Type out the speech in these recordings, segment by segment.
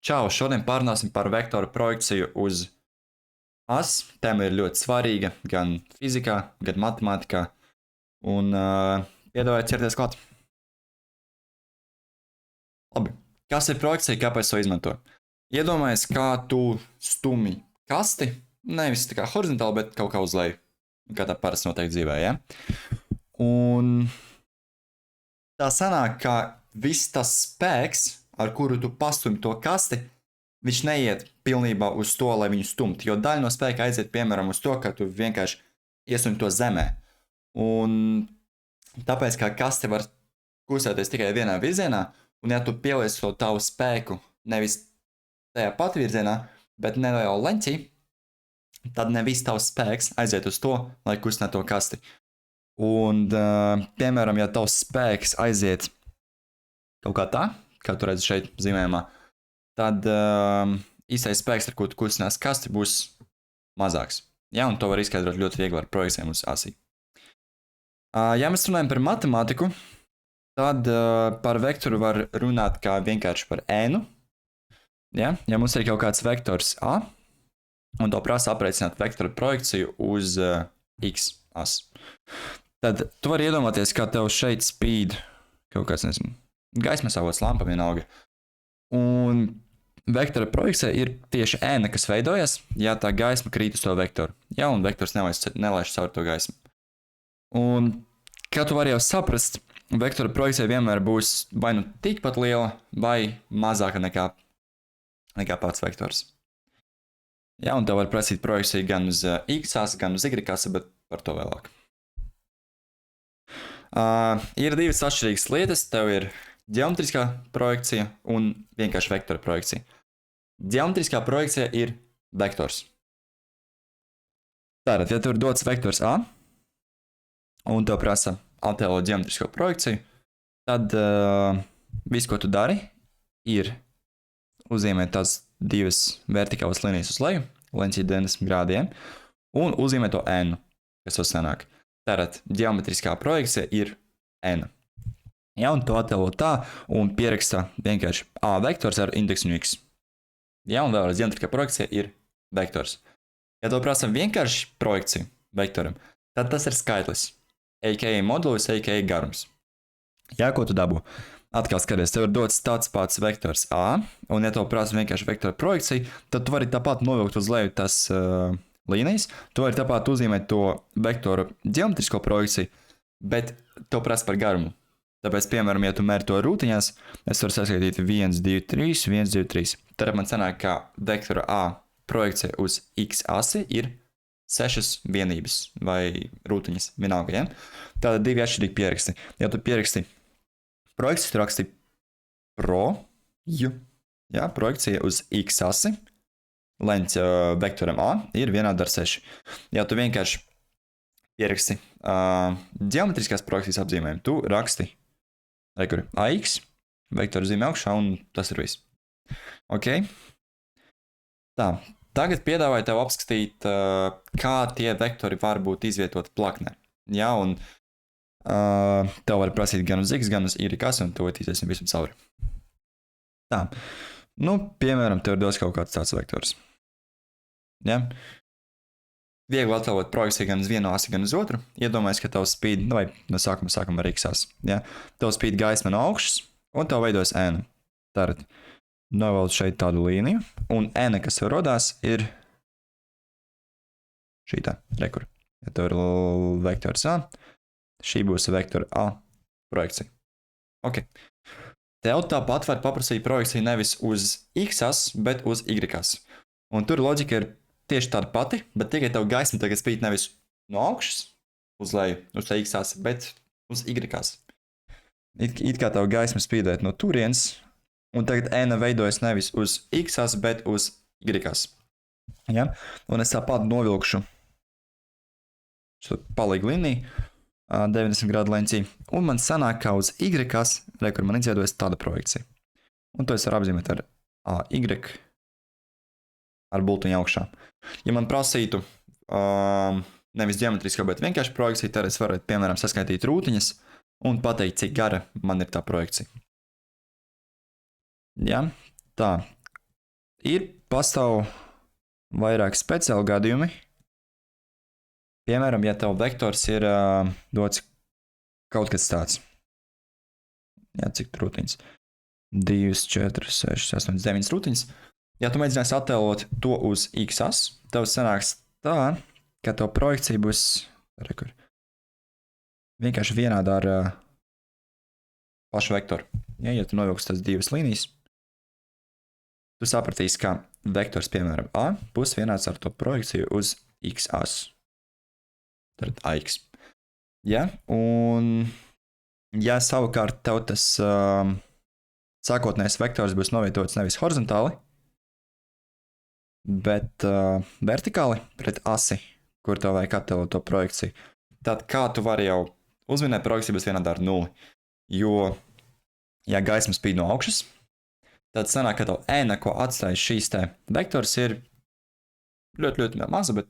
Čau, šodien pārunāsim par vektoru projekciju uz as. Tēma ir ļoti svarīga gan fizikā, gan matemātikā. Un piedāvāju ķerties klāt. Labi, kas ir projekcija, kāpēc to izmanto? Iedomājies, kā tu stumi kasti, nevis tā kā horizontāli, bet kaut kā uz leju. Kā tā parasti notiek dzīvē, ja? Un tā sanāk, ka viss tas spēks, ar kuru tu pastumi to kasti, viņš neiet pilnībā uz to, lai viņu stumtu. Jo daļa no spēka aiziet, piemēram, uz to, ka tu vienkārši iesumi to zemē. Un tāpēc, kā kaste var kustēties tikai vienā virzienā, un ja tu pieliec to tavu spēku nevis tajā pat virzienā, bet nelielā leņķī, tad nevis tavs spēks aiziet uz to, lai kustinātu to kasti. Un, piemēram, ja tavs spēks aiziet kaut kā tā, kā tu redzi šeit zīmējumā, tad īstais spēks, ar ko tu kustinās kasti, būs mazāks. Ja, un to var izskaidrot ļoti viegli ar projekcijiem uz asī. Ja mēs runājam par matemātiku, tad par vektoru var runāt kā vienkārši par ēnu. Ja mums ir kaut kāds vektors A, un to prasa aprēķināt vektoru projekciju uz X as, tad tu vari iedomāties, kā tev šeit spīd kaut kāds, nezinu, gaismas avots, lampa vienalga. Un vektora projekcija ir tieši ēna, kas veidojas, ja tā gaisma krīt uz to vektoru. Ja, un vektors nelaiž caur to gaismu. Un, kā tu vari jau saprast, vektora projekcija vienmēr būs vai nu tikpat liela, vai mazāka nekā pats vektors. Ja, un tev var prasīt projekciju gan uz X as, gan uz Y as, bet par to vēlāk. Ir divas atšķirīgas lietas. Tev ir ģeometriskā projekcija un vienkārši vektora projekcija. Ģeometriskā projekcija ir vektors. Tātad, ja tev ir dots vektors A, un tev prasa attēlot ģeometrisko projekciju, tad viss, ko tu dari, ir uzzīmēt tās divas vertikālas līnijas uz leju, leņķī 90 grādiem, un uzzīmēt to n, kas to sanāk. Tātad, ģeometriskā projekcija ir n. Ja, un to attēlo tā, un pieraksta vienkārši A vektors ar indeksu x. Ja, un vēlreiz ģeometriskā projekcija ir vektors. Ja to prasa vienkārši projekciju vektoram, tad tas ir skaitlis, a.k.a. modulis, a.k.a. garums. Ja, ko tu dabū? Atkal skaties, tev ir dots tāds pats vektors A, un ja tev prasa vienkārši vektora projekcija, tad tu vari tāpat novilkt uz leju tas līnijas, tu vari tāpat uzzīmēt to vektoru ģeometrisko projekciju, bet tev prasa par garumu. Tāpēc, piemēram, ja tu mēri to rūtiņās, es varu saskaitīt 1, 2, 3, 1, 2, 3. Tad man sanāk, ka vektora A projekcija uz X asi ir 6 vienības vai rūtiņas, vienalga, ja? Tātad divi atšķirīgi pieraksti. Ja tu pieraksti projekciju, tu raksti ja? Projekcija uz X asi, leņķis vektoram A ir vienāda ar 6. Ja tu vienkārši pieraksti ģeometriskās projekcijas apzīmējumu, tu raksti AX, vektoru zīmē augšā, un tas ir viss. Ok? Tā, tagad piedāvāju tev apskatīt, kā tie vektori var būt izvietot plaknē. Ja, un tev var prasīt gan uz X, gan uz Y, un to iziesim visu cauri. Tā, nu, piemēram, tev dos kaut kāds tāds vektors. Ja? Viegli attēlot projekciju gan uz vienu asi, gan uz otru. Iedomājies, ka tev spīd, vai no sākuma ar X asi. Ja? Tev spīd gaisma no augšas, un tev veidojas N. Tātad, novelc šeit tādu līniju, un N, kas tev rodās, ir šī tā, rekur. Ja tev ir vektors A, šī būs vektora A projekcija. Ok. Tev tāpat var paprasīt projekciju nevis uz X as, bet uz Y as. Un tur loģika ir tieši tāda pati, bet tikai tev gaisma tagad spīd nevis no augšas uz leju, uz X as, bet uz Y as. It kā tev gaisma spīdēt no turienes, un tagad N veidojas nevis uz X as, bet uz Y as. Ja? Un es tāpat novilkšu šo palīgu līniju 90 grādu leņķī, un man sanāk, ka uz Y as, kur man izveidojas tāda projekcija. Un to es varu apzīmēt ar AY ar bultiņu augšā. Ja man prasītu nevis ģeometrisko, bet vienkārši projekciju, tad es varētu, piemēram, saskaitīt rūtiņas un pateikt, cik gara man ir tā projekcija. Ja? Tā. pastāv vairāk speciāli gadījumi. Piemēram, ja tev vektors ir dots kaut kas tāds. Jā, cik rutiņas? 2, 4, 6, 8, 9 rutiņas. Ja tu mēģināsi attēlot to uz x-as, tev sanāks tā, ka tev projekcija būs vienkārši vienāda ar pašu vektoru. Ja tu novilksi tās divas līnijas, tu sapratīsi, ka vektors, piemēram, A būs vienāds ar to projekciju uz x-as. Tad AX. Ja? Un, ja savukārt tev tas sākotnējais vektors būs novietots nevis horizontāli, bet vertikāli pret asi, kur tev vajag attēlot to projekciju, tad kā tu vari jau uzminēt, projekcija būs vienāda ar 0. Jo, ja gaisma spīd no augšas, tad sanāk, ka tev ēna, ko atstāja šīs te vektors, ir ļoti, ļoti maza, bet,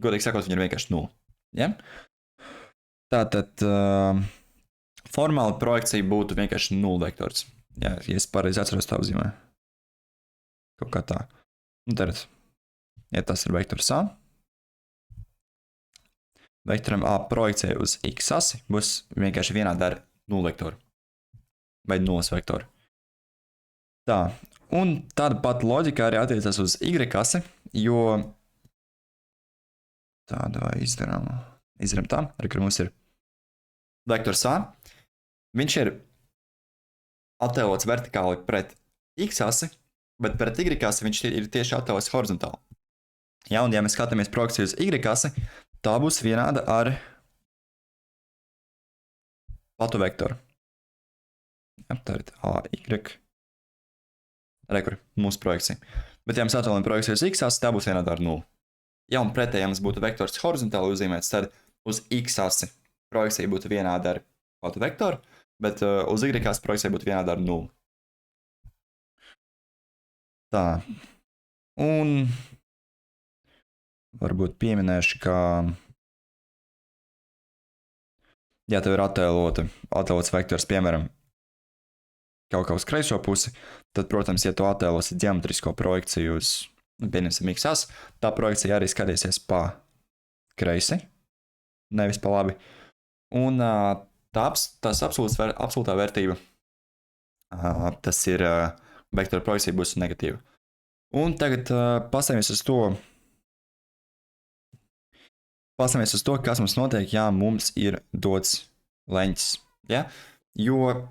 godīgi sakot, viņa ir vienkārši 0. Ja? Tātad formāli projekcija būtu vienkārši 0 vektors. Ja es pareizi atceros tā uzzīmē. Kaut kā tā. Un tad, ja tas ir vektors A, vektoram A projekcija uz x asi būs vienkārši vienāda ar 0 vektoru. Vai 0 vektoru. Tā. Un tāda pati loģika arī attiecas uz y asi, jo tāda vai izdarām tā, arī kur mums ir vektors A. Viņš ir attēlots vertikāli pret x asi, bet pret y asi viņš ir tieši attēlots horizontāli. Ja, un ja mēs skatāmies projekciju uz y asi, tā būs vienāda ar platu vektoru. Ja, tā ir AY. Rekur, mūsu projekcija. Bet ja mēs attēlojam projekciju uz x asi, tā būs vienāda ar 0. Ja un pretēji, ja mums būtu vektors horizontāli uzzīmēts, tad uz x asi projekcija būtu vienāda ar platu vektoru, bet uz y asi projekcija būtu vienāda ar 0. Tā. Un varbūt pieminēšu, ka ja tev ir attēlots vektors, piemēram, kaut kā uz kreiso pusi, tad, protams, ja tu attēlosi ģeometrisko projekciju uz, pieņemsim, x-as, tā projekcija arī skatīsies pa kreisi, nevis pa labi. Un tas absolūtā vērtība, tas ir vektora projekcija būs negatīva. Un tagad paskatāmies uz to, kas mums notiek, ja mums ir dots leņķis. Ja? Jo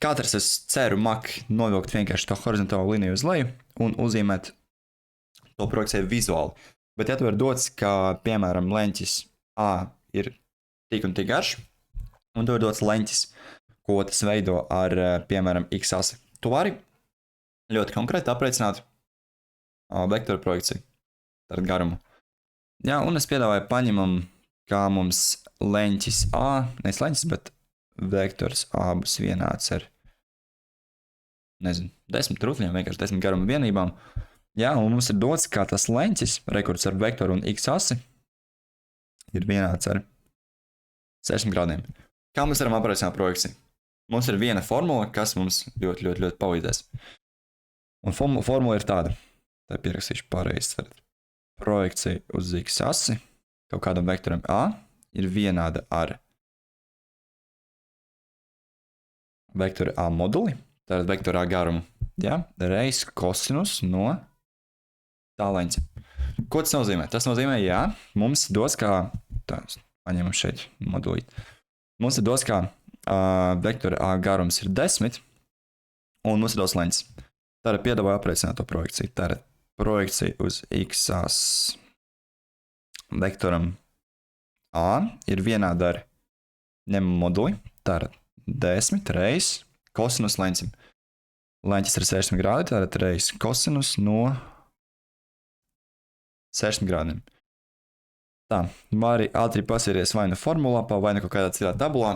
katrs, es ceru, mak novilkt vienkārši to horizontālo līniju uz leju un uzzīmēt to projekciju vizuāli. Bet ja tu ir dots, ka, piemēram, leņķis A ir tik un tik garš, un tu ir dots leņķis, ko tas veido ar, piemēram, x asi, tu vari ļoti konkrēti aprēķināt vektoru projekciju ar garumu. Jā, un es piedāvāju paņemam, kā mums leņķis A, nevis leņķis, bet vektors A būs vienāds ar, 10 rutļiem, vienkārši 10 garuma vienībām. Jā, un mums ir dots, kā tas leņķis, rekords ar vektoru un x asi, ir vienāds ar 60 grādiem. Kā mēs varam aprēķināt projekciju? Mums ir viena formula, kas mums ļoti, ļoti, ļoti palīdzēs. Un formula ir tāda. Tā pierakstīšu pareizi. Projekcija uz x asi kaut kādam vektoram A ir vienāda ar vektoru A moduli, tātad vektoru A garumu, ja? Reiz kosinus no tā leņķa. Ko tas nozīmē? Tas nozīmē, jā, mums dos kā, tā, paņemam šeit modulīt, mums ir dos kā vektora A garums ir 10, un mums ir dos leņķis. Tātad piedāvāju aprēķināt to projekciju. Tātad projekcija uz x as vektoram A ir vienāda ar ņemam moduli, tātad 10 reiz kosinus leņķim. Leņķis ir 60 grādi, tātad reiz kosinus no 60 grādiem. Tā, var arī ātri pasīries vai nu formulā, vai nu kaut kādā citā tabulā.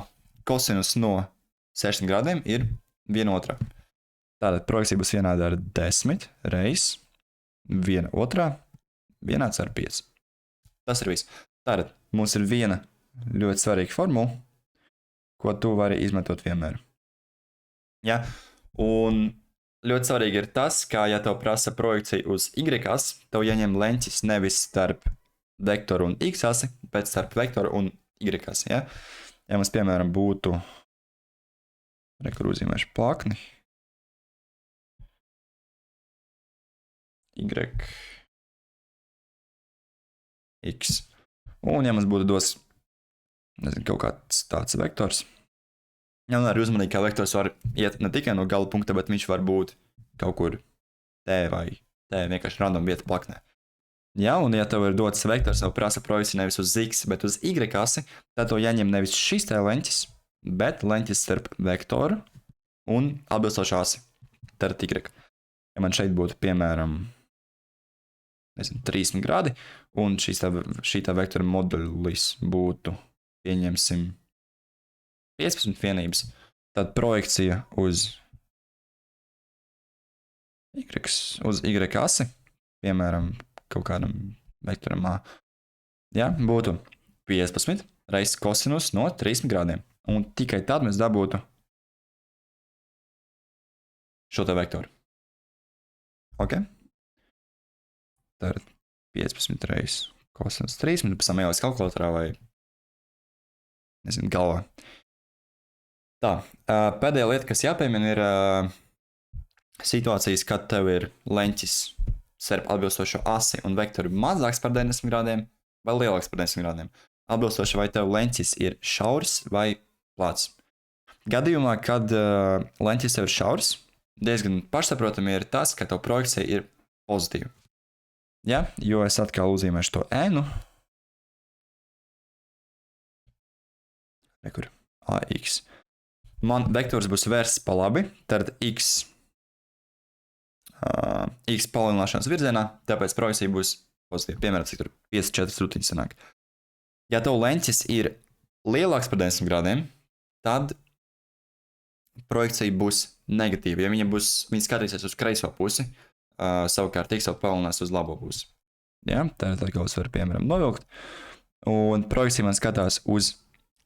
Kosinus no 60 grādiem ir 1/2. Tātad projekcija būs vienāda ar 10 reiz 1/2 vienāds ar 5. Tas ir viss. Tātad mums ir viena ļoti svarīga formula, ko tu vari izmantot vienmēr. Ja? Un ļoti svarīgi ir tas, ka, ja tev prasa projekcija uz Y-as, tev jāņem leņķis nevis starp vektoru un X-asi, bet starp vektoru un Y-asi, ja? Ja mums, piemēram, būtu, kur uzzīmēšu plakni, Y, X. Un ja mums būtu dos, nezinu, kaut kāds tāds vektors, jāvar uzmanīgi, ka vektors var iet ne tikai no gala punkta, bet viņš var būt kaut kur T vai T, vienkārši random vieta plaknē. Ja, un ja tev ir dots vektors, tev prasa projekcija nevis uz X, bet uz Y-asi, tad tev jāņem nevis šis te leņķis, bet leņķis starp vektoru un atbilstošu asi, tad Y. Ja man šeit būtu, piemēram, nezinu, 30 grādi, un šī tā vektora modulis būtu, pieņemsim, 15 vienības, tad projekcija uz Y-asi, piemēram, kaut kādam vektoram A, ja, būtu 15 reizes kosinus no 30 grādiem, un tikai tad mēs dabūtu šo te vektoru. Ok? Tad 15 reizes kosinus 30, pēc tam ieliks kalkulatorā vai, nezinu, galvā. Tā, pēdējā lieta, kas jāpiemina, ir situācijas, kad tev ir leņķis starp atbilstošo asi un vektoru mazāks par 90 grādiem vai lielāks par 90 grādiem. Atbilstoši, vai tev leņķis ir šaurs vai plāts. Gadījumā, kad leņķis tev ir šaurs, diezgan pašsaprotami ir tas, ka tev projekcija ir pozitīva. Ja? Jo es atkal uzzīmēšu to ēnu. Rekur, AX. Man vektors būs vērsts pa labi, tad X palielināšanas virzienā, tāpēc projekcija būs pozitīva. Piemēram, cik tur 54 rutiņas sanāk. Ja tev leņķis ir lielāks par 90 grādiem, tad projekcija būs negatīva. Ja viņa skatīsies uz kreiso pusi, savukārt X jau palielinās uz labo pusi. Ja? Tā kā es varu, piemēram, novilkt. Un projekcija man skatās uz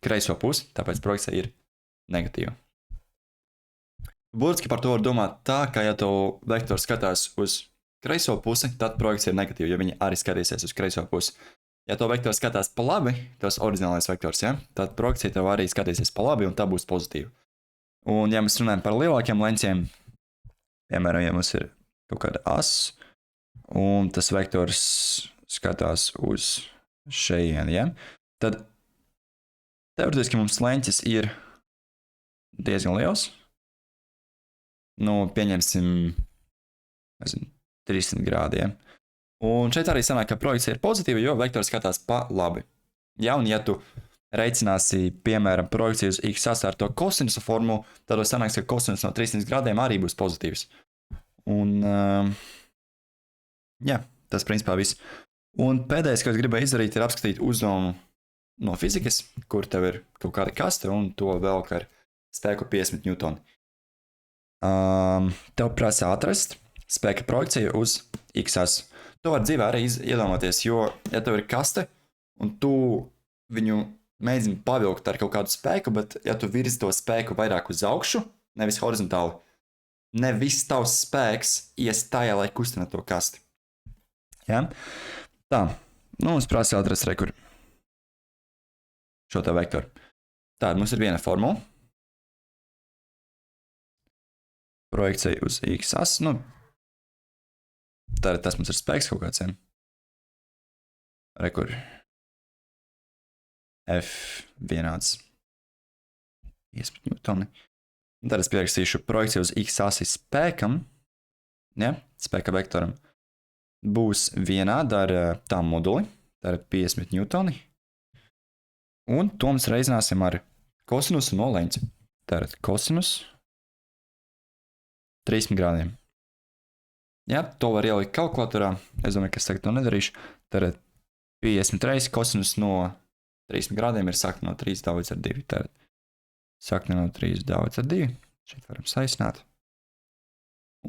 kreiso pusi, tāpēc projekcija ir negatīva. Būtiski par to var domāt tā, ka ja tev vektors skatās uz kreiso pusi, tad projekcija ir negatīva, ja viņi arī skatīsies uz kreiso pusi. Ja tev vektors skatās pa labi, tas oriģinālais vektors, ja, tad projekcija tev arī skatīsies pa labi un tā būs pozitīva. Un ja mēs runājam par lielākiem leņķiem, piemēram, ja mums ir kaut kāda as, un tas vektors skatās uz šejienu, ja, tad teoretiski mums leņķis ir diezgan liels. Nu, pieņemsim, nezinu, 300 grādiem. Un šeit arī sanāk, ka projekcija ir pozitīva, jo vektors skatās pa labi. Ja, un ja tu reicināsi, piemēram, projekciju uz X ar to kosinusa formulu, tad sanāks, ka kosinus no 300 grādiem arī būs pozitīvs. Un, jā, tas principā viss. Un pēdējais, ko es gribēju izdarīt, ir apskatīt uzdevumu no fizikas, kur tev ir kaut kāda kaste, un to velk ar spēku 50 N. Tev prasa atrast spēka projekciju uz X-as. To var dzīvē arī iedomāties, jo, ja tev ir kaste, un tu viņu mēģini pavilkt ar kaut kādu spēku, bet ja tu virzi to spēku vairāk uz augšu, nevis horizontāli, ne viss tavs spēks ies tajā, lai kustina to kasti. Ja? Tā, nu mums prasa atrast rekur šo te vektoru. Tāda mums ir viena formula. Projekcija uz X-as, nu, tad tas mums ir spēks kaut kāds, ja? Rekur F vienāds 15 N. Tad es pierakstīšu projekciju uz X-asi spēkam, ja? Spēka vektoram, būs vienāda ar tā moduli, tā ir 50 N. Un to mēs reizināsim ar kosinusu no leņķa. Tā ir kosinus 30 grādiem. Ja, to var ielikt kalkulatorā. Es domāju, ka es tagad to nedarīšu. Tad 50 reizes kosinus no 30 grādiem ir sakne no 3 daudz ar 2. Tad sakne no 3 daudz ar 2. Šeit varam saīsināt.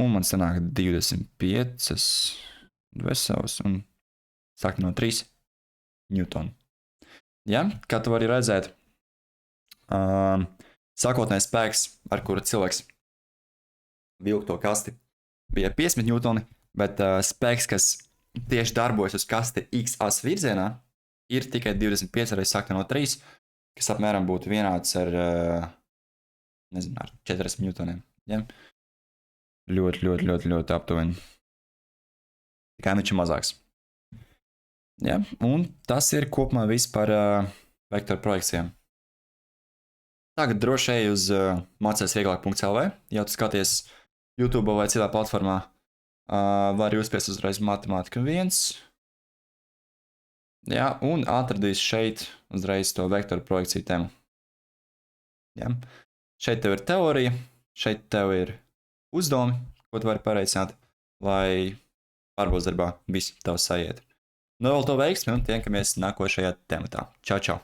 Un man sanāk 25 veselas un sakne no 3 N. Ja, kā tu vari redzēt, sākotnējais spēks, ar kuru cilvēks vilku to kasti, bija 50 N, bet spēks, kas tieši darbojas uz kasti X as virzienā, ir tikai 25 reizes sakta no 3, kas apmēram būtu vienāds ar, nezinu, ar 40 N. Ja? Ļoti aptuveni. Tikai viņš ir mazāks. Ja? Un tas ir kopumā viss par vektoru projekcijām. Tagad droši ej uz mācies-vieglāk.lv, ja tu skaties YouTube vai citā platformā, var uzspiest uzreiz matemātika 1. Ja, un atradīs šeit uzreiz to vektoru projekciju tēmu. Ja. Šeit tev ir teorija, šeit tev ir uzdevumi, ko tu vari pareicināt, lai pārbaudas darbā viss tev sajiet. Nu, vēl to veiksmi un tiekamies nākošajā tematā. Čau, čau!